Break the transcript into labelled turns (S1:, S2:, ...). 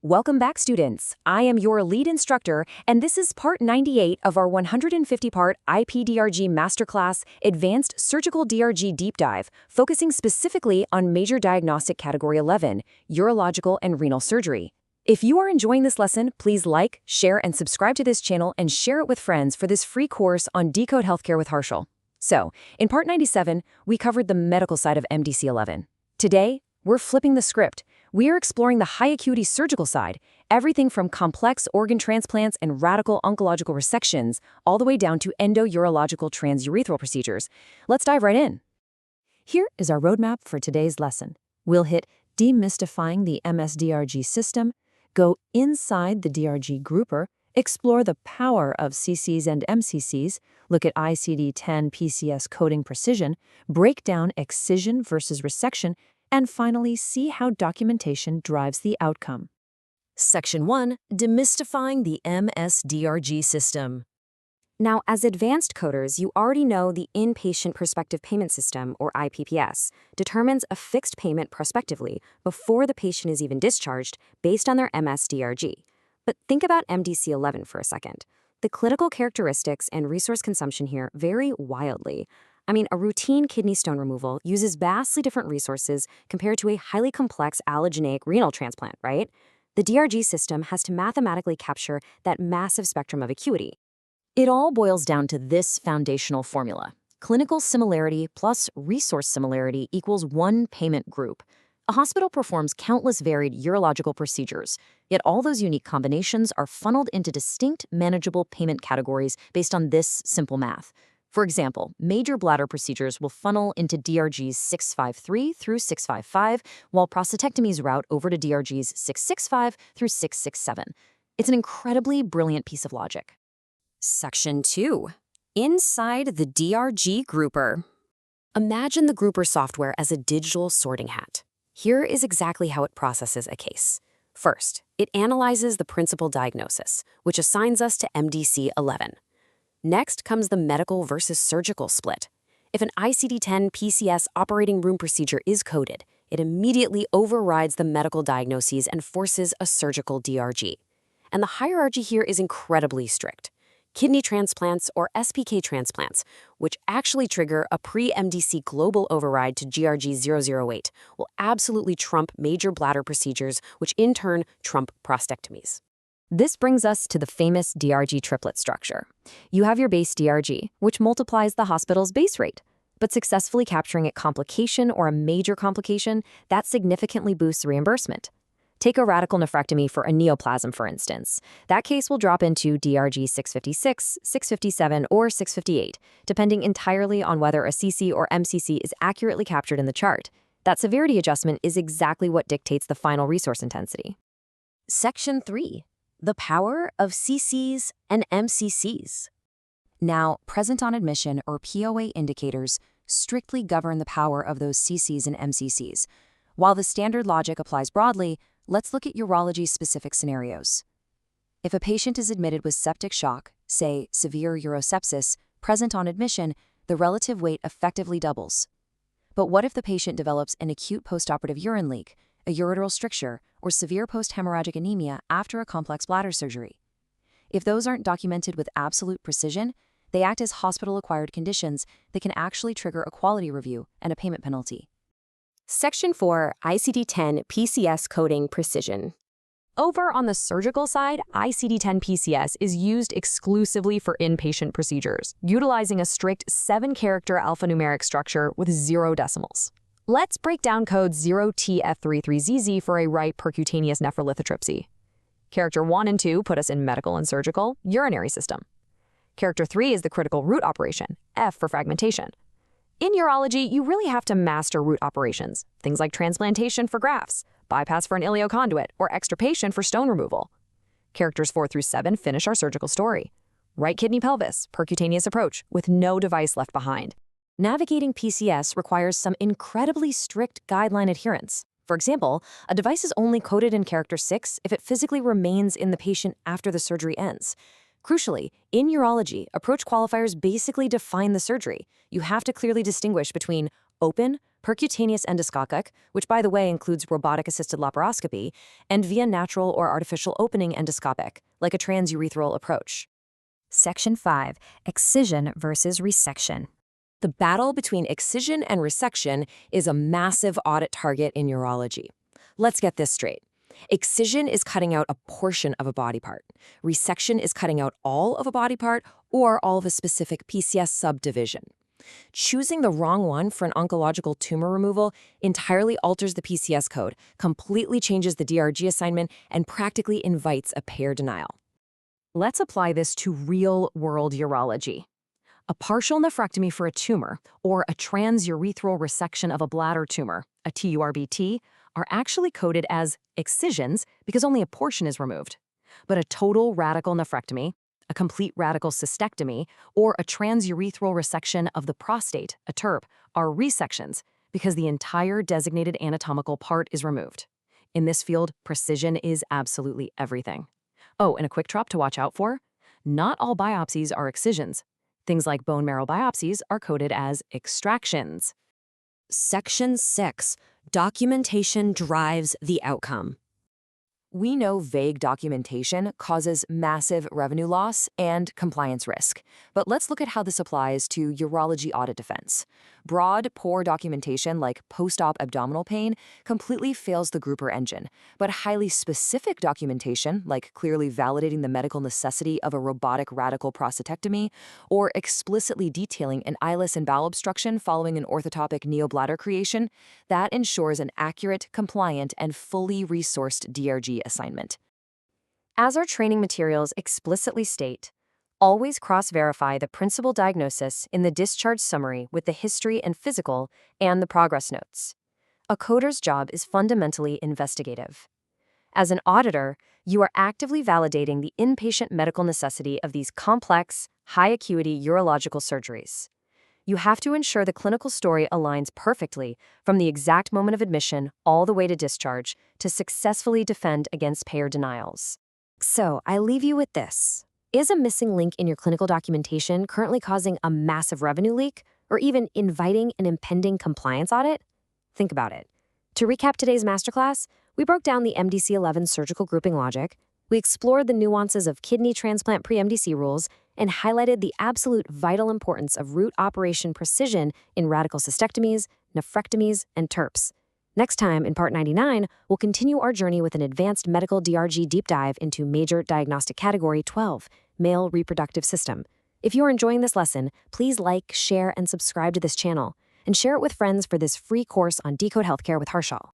S1: Welcome back, students. I am your lead instructor, and this is part 98 of our 150-part IPDRG Masterclass Advanced Surgical DRG Deep Dive, focusing specifically on Major Diagnostic Category 11, Urological and Renal Surgery. If you are enjoying this lesson, please like, share, and subscribe to this channel and share it with friends for this free course on Decode Healthcare with Harshal. So, in part 97, we covered the medical side of MDC-11. Today, we're flipping the script. We are exploring the high-acuity surgical side, everything from complex organ transplants and radical oncological resections, all the way down to endourological transurethral procedures. Let's dive right in. Here is our roadmap for today's lesson. We'll hit demystifying the MS-DRG system, go inside the DRG grouper, explore the power of CCs and MCCs, look at ICD-10 PCS coding precision, break down excision versus resection, and finally see how documentation drives the outcome. Section 1. Demystifying the MS-DRG system. Now, as advanced coders, you already know the Inpatient Prospective Payment System, or IPPS, determines a fixed payment prospectively before the patient is even discharged based on their MS-DRG. But think about MDC-11 for a second. The clinical characteristics and resource consumption here vary wildly. A routine kidney stone removal uses vastly different resources compared to a highly complex allogeneic renal transplant, right? The DRG system has to mathematically capture that massive spectrum of acuity. It all boils down to this foundational formula. Clinical similarity plus resource similarity equals one payment group. A hospital performs countless varied urological procedures, yet all those unique combinations are funneled into distinct, manageable payment categories based on this simple math. For example, major bladder procedures will funnel into DRGs 653 through 655, while prostatectomies route over to DRGs 665 through 667. It's an incredibly brilliant piece of logic. Section 2. Inside the DRG grouper. Imagine the grouper software as a digital sorting hat. Here is exactly how it processes a case. First, it analyzes the principal diagnosis, which assigns us to MDC-11. Next comes the medical versus surgical split. If an ICD-10 PCS operating room procedure is coded, it immediately overrides the medical diagnoses and forces a surgical DRG. And the hierarchy here is incredibly strict. Kidney transplants or SPK transplants, which actually trigger a pre-MDC global override to GRG 008, will absolutely trump major bladder procedures, which in turn trump prostatectomies. This brings us to the famous DRG triplet structure. You have your base DRG, which multiplies the hospital's base rate, but successfully capturing a complication or a major complication, that significantly boosts reimbursement. Take a radical nephrectomy for a neoplasm, for instance. That case will drop into DRG 656, 657, or 658, depending entirely on whether a CC or MCC is accurately captured in the chart. That severity adjustment is exactly what dictates the final resource intensity. Section 3. The power of CCs and MCCs. Now, present on admission or POA indicators strictly govern the power of those CCs and MCCs. While the standard logic applies broadly, let's look at urology-specific scenarios. If a patient is admitted with septic shock, say severe urosepsis, present on admission, the relative weight effectively doubles. But what if the patient develops an acute postoperative urine leak, a ureteral stricture, or severe post-hemorrhagic anemia after a complex bladder surgery? If those aren't documented with absolute precision, they act as hospital-acquired conditions that can actually trigger a quality review and a payment penalty. Section 4. ICD-10 PCS coding precision. Over on the surgical side, ICD-10 PCS is used exclusively for inpatient procedures, utilizing a strict 7-character alphanumeric structure with 0 decimals. Let's break down code 0TF33ZZ for a right percutaneous nephrolithotripsy. Character 1 and 2 put us in medical and surgical, urinary system. Character 3 is the critical root operation, F for fragmentation. In urology, you really have to master root operations, things like transplantation for grafts, bypass for an ileoconduit, or extirpation for stone removal. Characters 4 through 7 finish our surgical story. Right kidney pelvis, percutaneous approach, with no device left behind. Navigating PCS requires some incredibly strict guideline adherence. For example, a device is only coded in character 6 if it physically remains in the patient after the surgery ends. Crucially, in urology, approach qualifiers basically define the surgery. You have to clearly distinguish between open, percutaneous endoscopic, which by the way includes robotic-assisted laparoscopy, and via natural or artificial opening endoscopic, like a transurethral approach.
S2: Section 5. Excision versus resection.
S1: The battle between excision and resection is a massive audit target in urology. Let's get this straight. Excision is cutting out a portion of a body part. Resection is cutting out all of a body part or all of a specific PCS subdivision. Choosing the wrong one for an oncological tumor removal entirely alters the PCS code, completely changes the DRG assignment, and practically invites a payer denial. Let's apply this to real-world urology. A partial nephrectomy for a tumor or a transurethral resection of a bladder tumor, a TURBT, are actually coded as excisions because only a portion is removed. But a total radical nephrectomy, a complete radical cystectomy, or a transurethral resection of the prostate, a TURP, are resections because the entire designated anatomical part is removed. In this field, precision is absolutely everything. Oh, and a quick drop to watch out for: not all biopsies are excisions. Things like bone marrow biopsies are coded as extractions. Section 6. Documentation drives the outcome. We know vague documentation causes massive revenue loss and compliance risk, but let's look at how this applies to urology audit defense. Broad, poor documentation like post-op abdominal pain completely fails the grouper engine, but highly specific documentation like clearly validating the medical necessity of a robotic radical prostatectomy or explicitly detailing an ileus and bowel obstruction following an orthotopic neobladder creation, that ensures an accurate, compliant, and fully resourced DRG assignment. As our training materials explicitly state, always cross-verify the principal diagnosis in the discharge summary with the history and physical and the progress notes. A coder's job is fundamentally investigative. As an auditor, you are actively validating the inpatient medical necessity of these complex, high-acuity urological surgeries. You have to ensure the clinical story aligns perfectly from the exact moment of admission all the way to discharge to successfully defend against payer denials. So, I leave you with this. Is a missing link in your clinical documentation currently causing a massive revenue leak or even inviting an impending compliance audit? Think about it. To recap today's masterclass, we broke down the MDC-11 surgical grouping logic, we explored the nuances of kidney transplant pre-MDC rules, and highlighted the absolute vital importance of root operation precision in radical cystectomies, nephrectomies, and TURPs. Next time, in Part 99, we'll continue our journey with an advanced medical DRG deep dive into major diagnostic category 12, male reproductive system. If you're enjoying this lesson, please like, share, and subscribe to this channel, and share it with friends for this free course on Decode Healthcare with Harshal.